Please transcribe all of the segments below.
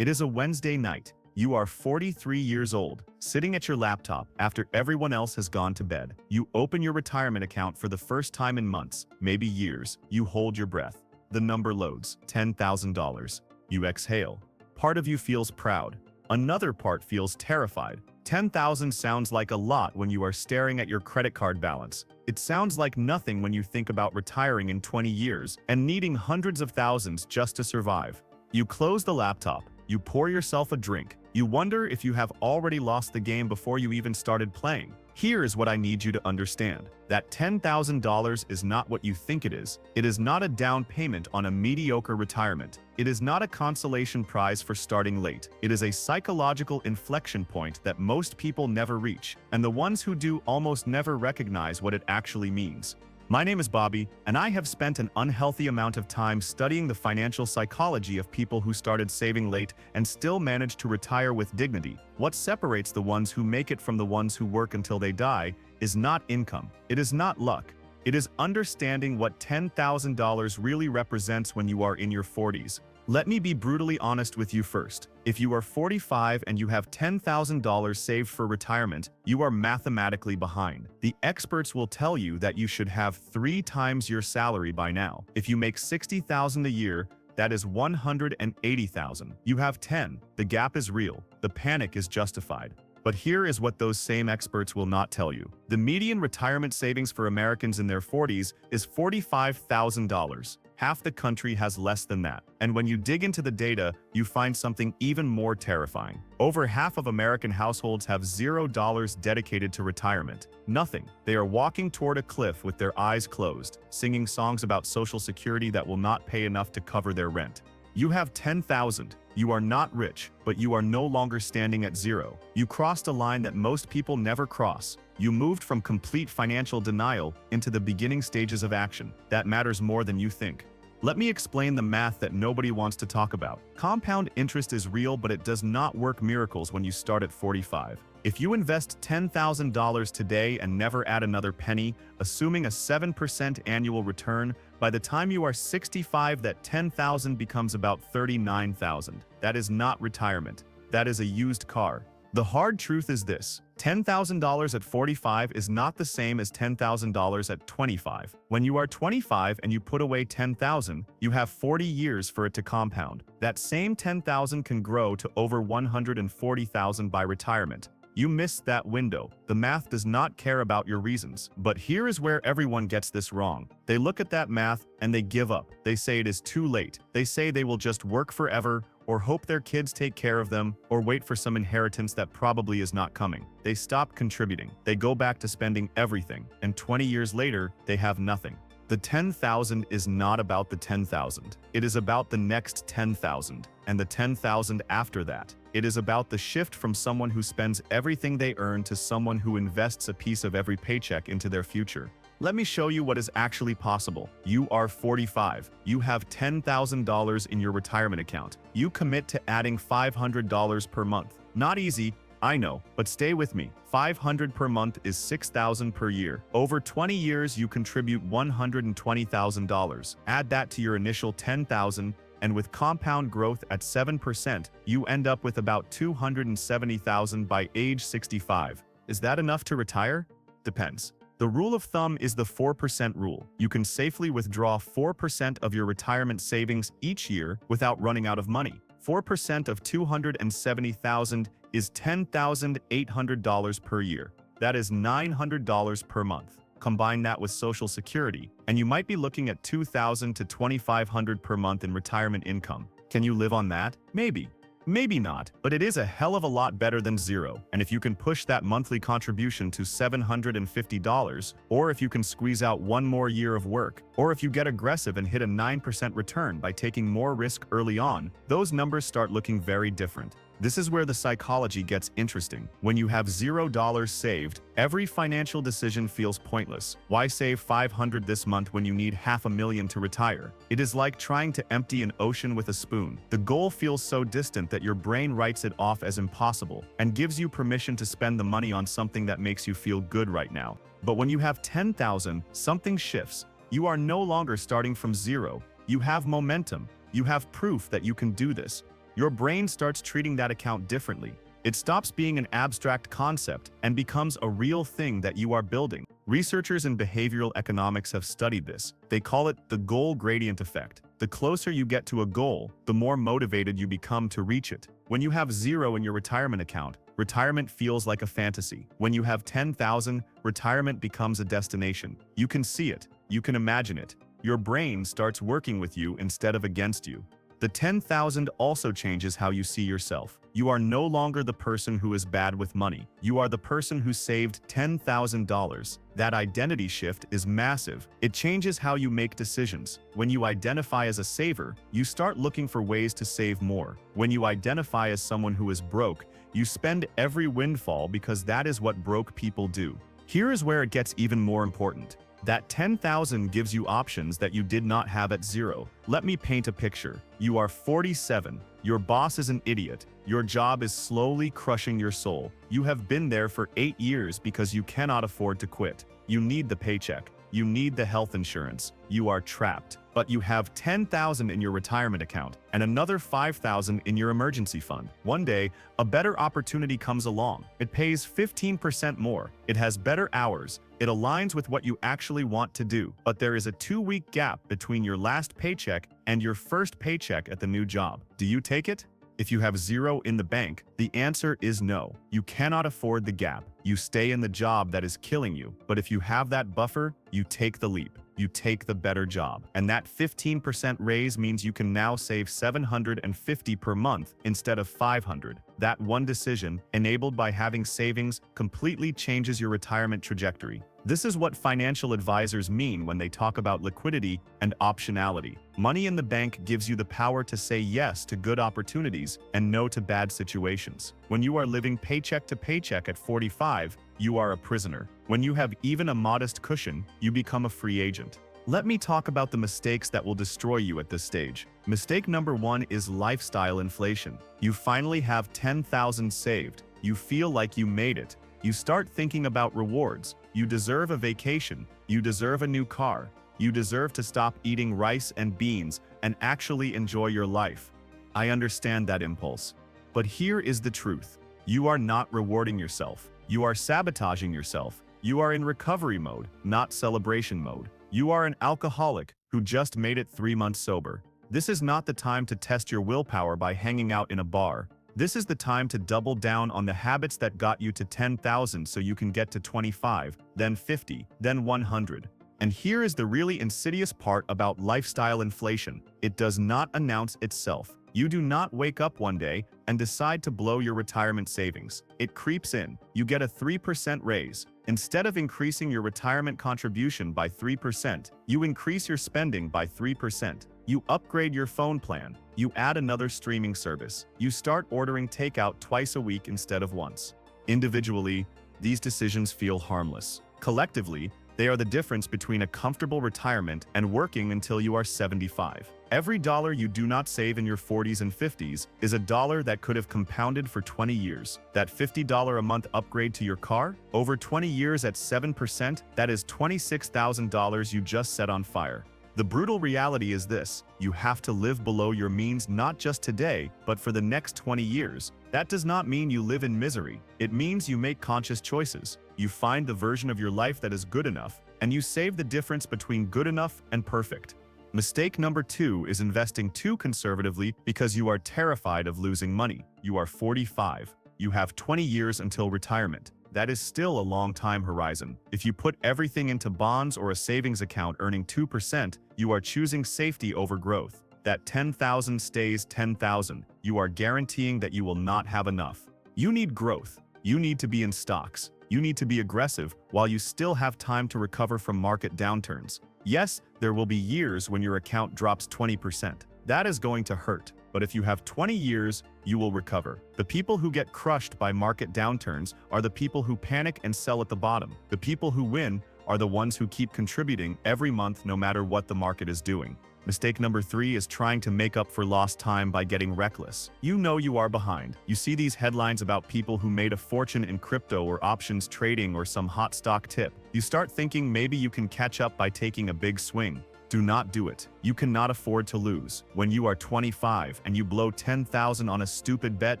It is a Wednesday night. You are 43 years old, sitting at your laptop after everyone else has gone to bed. You open your retirement account for the first time in months, maybe years. You hold your breath. The number loads, $10,000. You exhale. Part of you feels proud. Another part feels terrified. 10,000 sounds like a lot when you are staring at your credit card balance. It sounds like nothing when you think about retiring in 20 years and needing hundreds of thousands just to survive. You close the laptop. You pour yourself a drink. You wonder if you have already lost the game before you even started playing. Here is what I need you to understand. That $10,000 is not what you think it is. It is not a down payment on a mediocre retirement. It is not a consolation prize for starting late. It is a psychological inflection point that most people never reach, and the ones who do almost never recognize what it actually means. My name is Bobby, and I have spent an unhealthy amount of time studying the financial psychology of people who started saving late and still managed to retire with dignity. What separates the ones who make it from the ones who work until they die is not income. It is not luck. It is understanding what $10,000 really represents when you are in your 40s. Let me be brutally honest with you first. If you are 45 and you have $10,000 saved for retirement, you are mathematically behind. The experts will tell you that you should have 3 times your salary by now. If you make $60,000 a year, that is $180,000. You have 10. The gap is real. The panic is justified. But here is what those same experts will not tell you. The median retirement savings for Americans in their 40s is $45,000. Half the country has less than that. And when you dig into the data, you find something even more terrifying. Over half of American households have $0 dedicated to retirement. Nothing. They are walking toward a cliff with their eyes closed, singing songs about Social Security that will not pay enough to cover their rent. You have 10,000. You are not rich, but you are no longer standing at zero. You crossed a line that most people never cross. You moved from complete financial denial into the beginning stages of action. That matters more than you think. Let me explain the math that nobody wants to talk about. Compound interest is real, but it does not work miracles when you start at 45. If you invest $10,000 today and never add another penny, assuming a 7% annual return, by the time you are 65, that $10,000 becomes about $39,000. That is not retirement. That is a used car. The hard truth is this: $10,000 at 45 is not the same as $10,000 at 25. When you are 25 and you put away $10,000, you have 40 years for it to compound. That same $10,000 can grow to over $140,000 by retirement. You missed that window. The math does not care about your reasons. But here is where everyone gets this wrong. They look at that math and they give up. They say it is too late. They say they will just work forever, or hope their kids take care of them, or wait for some inheritance that probably is not coming. They stop contributing. They go back to spending everything, and 20 years later, they have nothing. The 10,000 is not about the 10,000. It is about the next 10,000, and the 10,000 after that. It is about the shift from someone who spends everything they earn to someone who invests a piece of every paycheck into their future. Let me show you what is actually possible. You are 45. You have $10,000 in your retirement account. You commit to adding $500 per month. Not easy, I know, but stay with me. $500 per month is $6,000 per year. Over 20 years, you contribute $120,000. Add that to your initial $10,000, and with compound growth at 7%, you end up with about $270,000 by age 65. Is that enough to retire? Depends. The rule of thumb is the 4% rule. You can safely withdraw 4% of your retirement savings each year without running out of money. 4% of $270,000 is $10,800 per year. That is $900 per month. Combine that with Social Security, and you might be looking at $2,000 to $2,500 per month in retirement income. Can you live on that? Maybe. Maybe not, but it is a hell of a lot better than zero. And if you can push that monthly contribution to $750, or if you can squeeze out one more year of work, or if you get aggressive and hit a 9% return by taking more risk early on, those numbers start looking very different. This is where the psychology gets interesting. When you have $0 saved, every financial decision feels pointless. Why save $500 this month when you need $500,000 to retire? It is like trying to empty an ocean with a spoon. The goal feels so distant that your brain writes it off as impossible and gives you permission to spend the money on something that makes you feel good right now. But when you have 10,000, something shifts. You are no longer starting from zero. You have momentum. You have proof that you can do this. your brain starts treating that account differently. It stops being an abstract concept and becomes a real thing that you are building. Researchers in behavioral economics have studied this. They call it the goal gradient effect. The closer you get to a goal, the more motivated you become to reach it. When you have 0 in your retirement account, retirement feels like a fantasy. When you have 10,000, retirement becomes a destination. You can see it. You can imagine it. Your brain starts working with you instead of against you. The 10,000 also changes how you see yourself. You are no longer the person who is bad with money. You are the person who saved $10,000. That identity shift is massive. It changes how you make decisions. When you identify as a saver, you start looking for ways to save more. When you identify as someone who is broke, you spend every windfall because that is what broke people do. Here is where it gets even more important. That 10,000 gives you options that you did not have at 0. Let me paint a picture. You are 47. Your boss is an idiot. Your job is slowly crushing your soul. You have been there for 8 years because you cannot afford to quit. You need the paycheck. You need the health insurance. You are trapped. But you have 10,000 in your retirement account and another 5,000 in your emergency fund. One day, a better opportunity comes along. It pays 15% more. It has better hours. It aligns with what you actually want to do. But there is a 2-week gap between your last paycheck and your first paycheck at the new job. Do you take it? If you have 0 in the bank, the answer is no. You cannot afford the gap. You stay in the job that is killing you. But if you have that buffer, you take the leap. You take the better job. And that 15% raise means you can now save $750 per month instead of $500. That one decision, enabled by having savings, completely changes your retirement trajectory. This is what financial advisors mean when they talk about liquidity and optionality. Money in the bank gives you the power to say yes to good opportunities and no to bad situations. When you are living paycheck to paycheck at 45, you are a prisoner. When you have even a modest cushion, you become a free agent. Let me talk about the mistakes that will destroy you at this stage. Mistake number 1 is lifestyle inflation. You finally have 10,000 saved. You feel like you made it. You start thinking about rewards. You deserve a vacation. You deserve a new car. You deserve to stop eating rice and beans and actually enjoy your life. I understand that impulse. But here is the truth. You are not rewarding yourself. You are sabotaging yourself. You are in recovery mode, not celebration mode. You are an alcoholic who just made it 3 months sober. This is not the time to test your willpower by hanging out in a bar. This is the time to double down on the habits that got you to 10,000 so you can get to 25, then 50, then 100. And here is the really insidious part about lifestyle inflation. It does not announce itself. You do not wake up one day and decide to blow your retirement savings. It creeps in. You get a 3% raise. Instead of increasing your retirement contribution by 3%, you increase your spending by 3%. You upgrade your phone plan. You add another streaming service. You start ordering takeout twice a week instead of once. Individually, these decisions feel harmless. Collectively, they are the difference between a comfortable retirement and working until you are 75. Every dollar you do not save in your 40s and 50s is a dollar that could have compounded for 20 years. That $50 a month upgrade to your car? Over 20 years at 7%, that is $26,000 you just set on fire. The brutal reality is this: you have to live below your means not just today, but for the next 20 years. That does not mean you live in misery. It means you make conscious choices. You find the version of your life that is good enough, and you save the difference between good enough and perfect. Mistake number 2 is investing too conservatively because you are terrified of losing money. You are 45. You have 20 years until retirement. That is still a long time horizon. If you put everything into bonds or a savings account earning 2%, you are choosing safety over growth. That 10,000 stays 10,000. You are guaranteeing that you will not have enough. You need growth. You need to be in stocks. You need to be aggressive while you still have time to recover from market downturns. Yes, there will be years when your account drops 20%. That is going to hurt. But if you have 20 years, you will recover. The people who get crushed by market downturns are the people who panic and sell at the bottom. The people who win are the ones who keep contributing every month no matter what the market is doing. Mistake number 3 is trying to make up for lost time by getting reckless. You know you are behind. You see these headlines about people who made a fortune in crypto or options trading or some hot stock tip. You start thinking maybe you can catch up by taking a big swing. Do not do it. You cannot afford to lose. When you are 25 and you blow 10,000 on a stupid bet,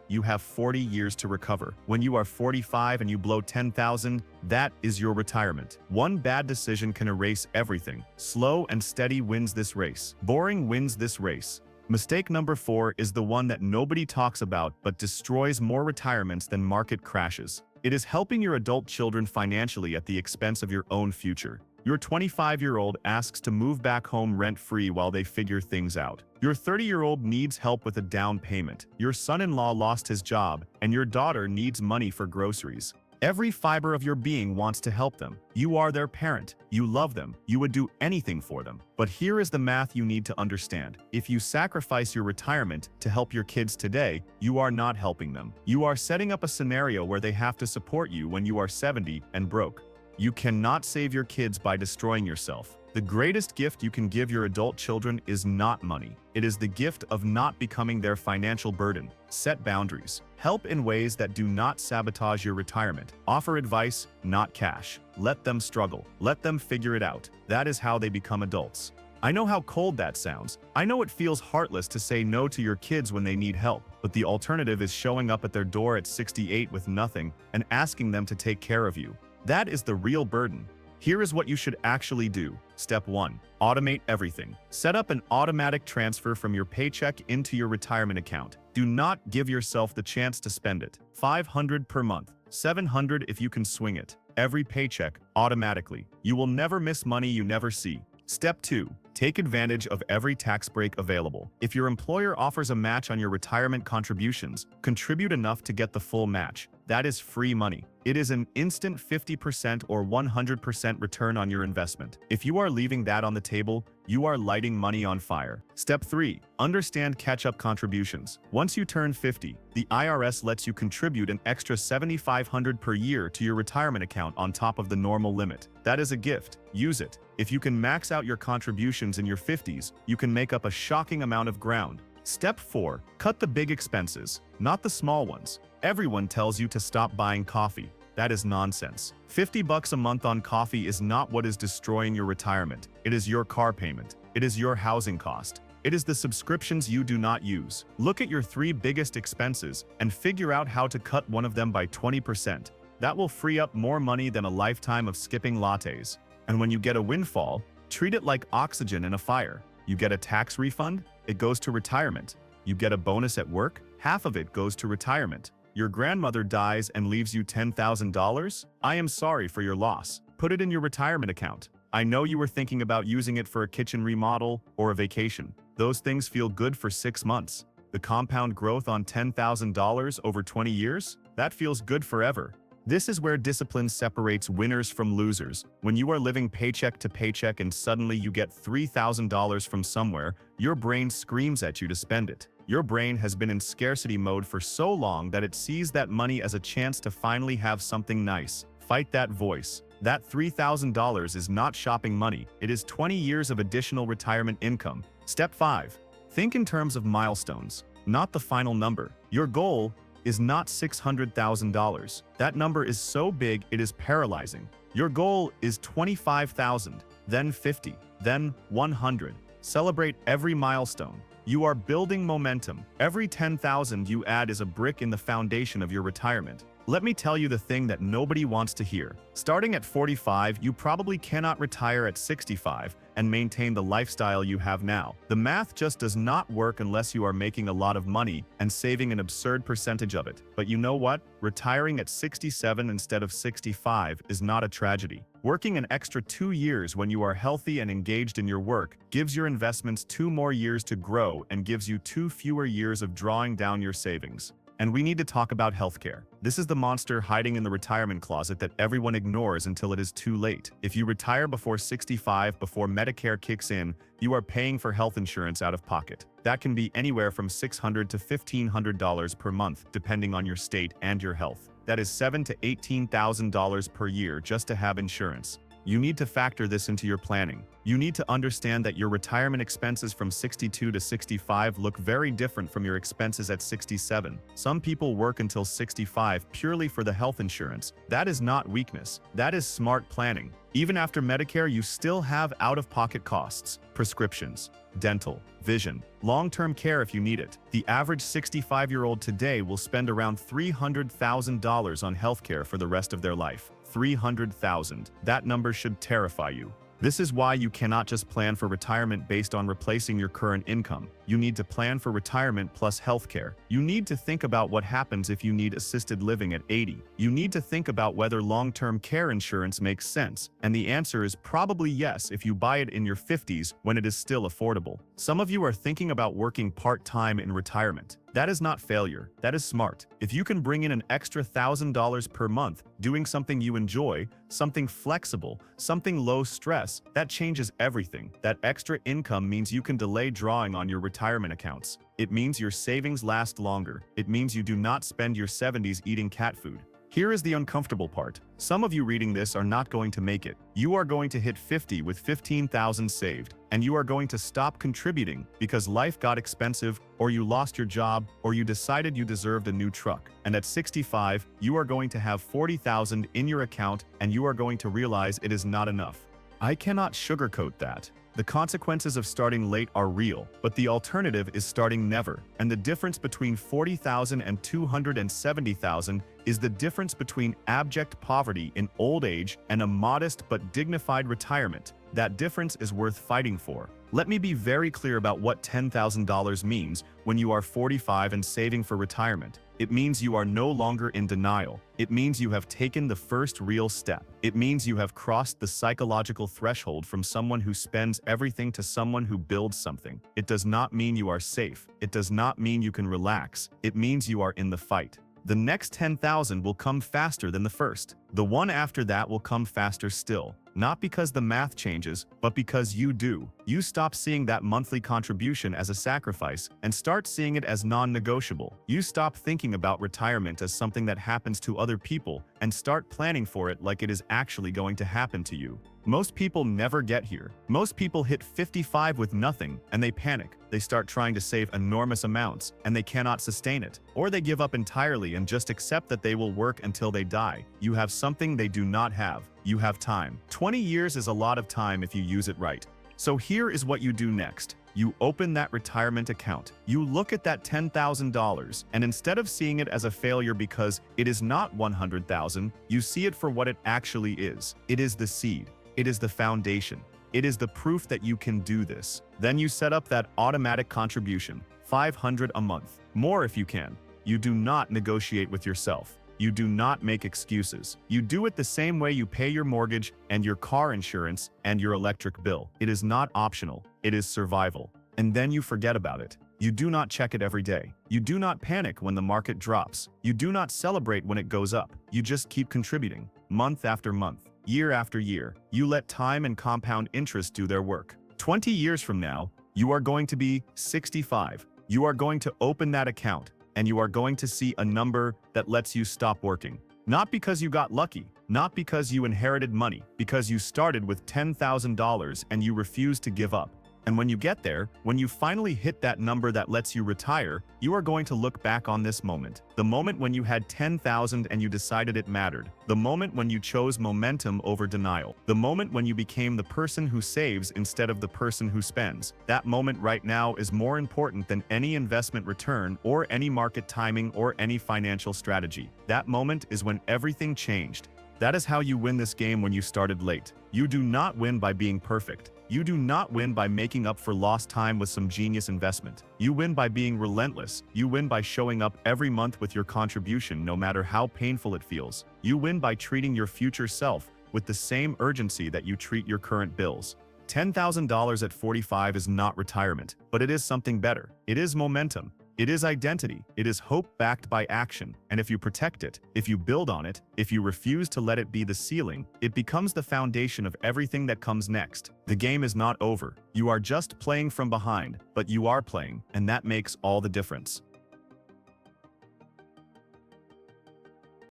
you have 40 years to recover. When you are 45 and you blow 10,000, that is your retirement. One bad decision can erase everything. Slow and steady wins this race. Boring wins this race. Mistake number 4 is the one that nobody talks about but destroys more retirements than market crashes. It is helping your adult children financially at the expense of your own future. Your 25-year-old asks to move back home rent-free while they figure things out. Your 30-year-old needs help with a down payment. Your son-in-law lost his job, and your daughter needs money for groceries. Every fiber of your being wants to help them. You are their parent. You love them. You would do anything for them. But here is the math you need to understand. If you sacrifice your retirement to help your kids today, you are not helping them. You are setting up a scenario where they have to support you when you are 70 and broke. You cannot save your kids by destroying yourself. The greatest gift you can give your adult children is not money. It is the gift of not becoming their financial burden. Set boundaries. Help in ways that do not sabotage your retirement. Offer advice, not cash. Let them struggle. Let them figure it out. That is how they become adults. I know how cold that sounds. I know it feels heartless to say no to your kids when they need help, but the alternative is showing up at their door at 68 with nothing and asking them to take care of you. That is the real burden. Here is what you should actually do. Step 1. Automate everything. Set up an automatic transfer from your paycheck into your retirement account. Do not give yourself the chance to spend it. $500 per month. $700 if you can swing it. Every paycheck, automatically. You will never miss money you never see. Step 2. Take advantage of every tax break available. If your employer offers a match on your retirement contributions, contribute enough to get the full match. That is free money. It is an instant 50% or 100% return on your investment. If you are leaving that on the table, you are lighting money on fire. Step 3. Understand catch-up contributions. Once you turn 50, the IRS lets you contribute an extra $7,500 per year to your retirement account on top of the normal limit. That is a gift. Use it. If you can max out your contributions in your 50s, you can make up a shocking amount of ground. Step 4. Cut the big expenses, not the small ones. Everyone tells you to stop buying coffee. That is nonsense. $50 a month on coffee is not what is destroying your retirement. It is your car payment. It is your housing cost. It is the subscriptions you do not use. Look at your 3 biggest expenses and figure out how to cut one of them by 20%. That will free up more money than a lifetime of skipping lattes. And when you get a windfall, treat it like oxygen in a fire. You get a tax refund, it goes to retirement. You get a bonus at work, half of it goes to retirement. Your grandmother dies and leaves you $10,000? I am sorry for your loss. Put it in your retirement account. I know you were thinking about using it for a kitchen remodel or a vacation. Those things feel good for 6 months. The compound growth on $10,000 over 20 years? That feels good forever. This is where discipline separates winners from losers. When you are living paycheck to paycheck and suddenly you get $3,000 from somewhere, your brain screams at you to spend it. Your brain has been in scarcity mode for so long that it sees that money as a chance to finally have something nice. Fight that voice. That $3,000 is not shopping money. It is 20 years of additional retirement income. Step 5. Think in terms of milestones, not the final number. Your goal is not $600,000. That number is so big it is paralyzing. Your goal is 25,000, then 50, then 100. Celebrate every milestone. You are building momentum. Every 10,000 you add is a brick in the foundation of your retirement. Let me tell you the thing that nobody wants to hear. Starting at 45, you probably cannot retire at 65 and maintain the lifestyle you have now. The math just does not work unless you are making a lot of money and saving an absurd percentage of it. But you know what? Retiring at 67 instead of 65 is not a tragedy. Working an extra 2 years when you are healthy and engaged in your work gives your investments 2 more years to grow and gives you 2 fewer years of drawing down your savings. And we need to talk about healthcare. This is the monster hiding in the retirement closet that everyone ignores until it is too late. If you retire before 65, before Medicare kicks in, you are paying for health insurance out of pocket. That can be anywhere from $600 to $1,500 per month, depending on your state and your health. That is $7,000 to $18,000 per year just to have insurance. You need to factor this into your planning. You need to understand that your retirement expenses from 62 to 65 look very different from your expenses at 67. Some people work until 65 purely for the health insurance. That is not weakness. That is smart planning. Even after Medicare, you still have out-of-pocket costs, prescriptions, dental, vision, long-term care if you need it. The average 65-year-old today will spend around $300,000 on healthcare for the rest of their life. $300,000. That number should terrify you. This is why you cannot just plan for retirement based on replacing your current income. You need to plan for retirement plus healthcare. You need to think about what happens if you need assisted living at 80. You need to think about whether long-term care insurance makes sense, and the answer is probably yes if you buy it in your 50s when it is still affordable. Some of you are thinking about working part-time in retirement. That is not failure, that is smart. If you can bring in an extra $1,000 per month, doing something you enjoy, something flexible, something low stress, that changes everything. That extra income means you can delay drawing on your retirement accounts. It means your savings last longer. It means you do not spend your 70s eating cat food. Here is the uncomfortable part. Some of you reading this are not going to make it. You are going to hit 50 with $15,000 saved, and you are going to stop contributing because life got expensive, or you lost your job, or you decided you deserved a new truck. And at 65, you are going to have $40,000 in your account, and you are going to realize it is not enough. I cannot sugarcoat that. The consequences of starting late are real, but the alternative is starting never. And the difference between $40,000 and $270,000 is the difference between abject poverty in old age and a modest but dignified retirement. That difference is worth fighting for. Let me be very clear about what $10,000 means when you are 45 and saving for retirement. It means you are no longer in denial. It means you have taken the first real step. It means you have crossed the psychological threshold from someone who spends everything to someone who builds something. It does not mean you are safe. It does not mean you can relax. It means you are in the fight. The next 10,000 will come faster than the first. The one after that will come faster still. Not because the math changes, but because you do. You stop seeing that monthly contribution as a sacrifice and start seeing it as non-negotiable. You stop thinking about retirement as something that happens to other people and start planning for it like it is actually going to happen to you. Most people never get here. Most people hit 55 with nothing and they panic. They start trying to save enormous amounts and they cannot sustain it. Or they give up entirely and just accept that they will work until they die. You have something they do not have. You have time. 20 years is a lot of time if you use it right. So here is what you do next. You open that retirement account. You look at that $10,000, and instead of seeing it as a failure because it is not $100,000, you see it for what it actually is. It is the seed. It is the foundation. It is the proof that you can do this. Then you set up that automatic contribution, $500 a month, more if you can. You do not negotiate with yourself. You do not make excuses. You do it the same way you pay your mortgage and your car insurance and your electric bill. It is not optional. It is survival. And then you forget about it. You do not check it every day. You do not panic when the market drops. You do not celebrate when it goes up. You just keep contributing, month after month, year after year. You let time and compound interest do their work. 20 years from now, you are going to be 65. You are going to open that account, and you are going to see a number that lets you stop working. Not because you got lucky, not because you inherited money, because you started with $10,000 and you refused to give up. And when you get there, when you finally hit that number that lets you retire, you are going to look back on this moment. The moment when you had 10,000 and you decided it mattered. The moment when you chose momentum over denial. The moment when you became the person who saves instead of the person who spends. That moment right now is more important than any investment return or any market timing or any financial strategy. That moment is when everything changed. That is how you win this game when you started late. You do not win by being perfect. You do not win by making up for lost time with some genius investment. You win by being relentless. You win by showing up every month with your contribution no matter how painful it feels. You win by treating your future self with the same urgency that you treat your current bills. $10,000 at 45 is not retirement, but it is something better. It is momentum. It is identity. It is hope backed by action. And if you protect it, if you build on it, if you refuse to let it be the ceiling, it becomes the foundation of everything that comes next. The game is not over. You are just playing from behind, but you are playing, and that makes all the difference.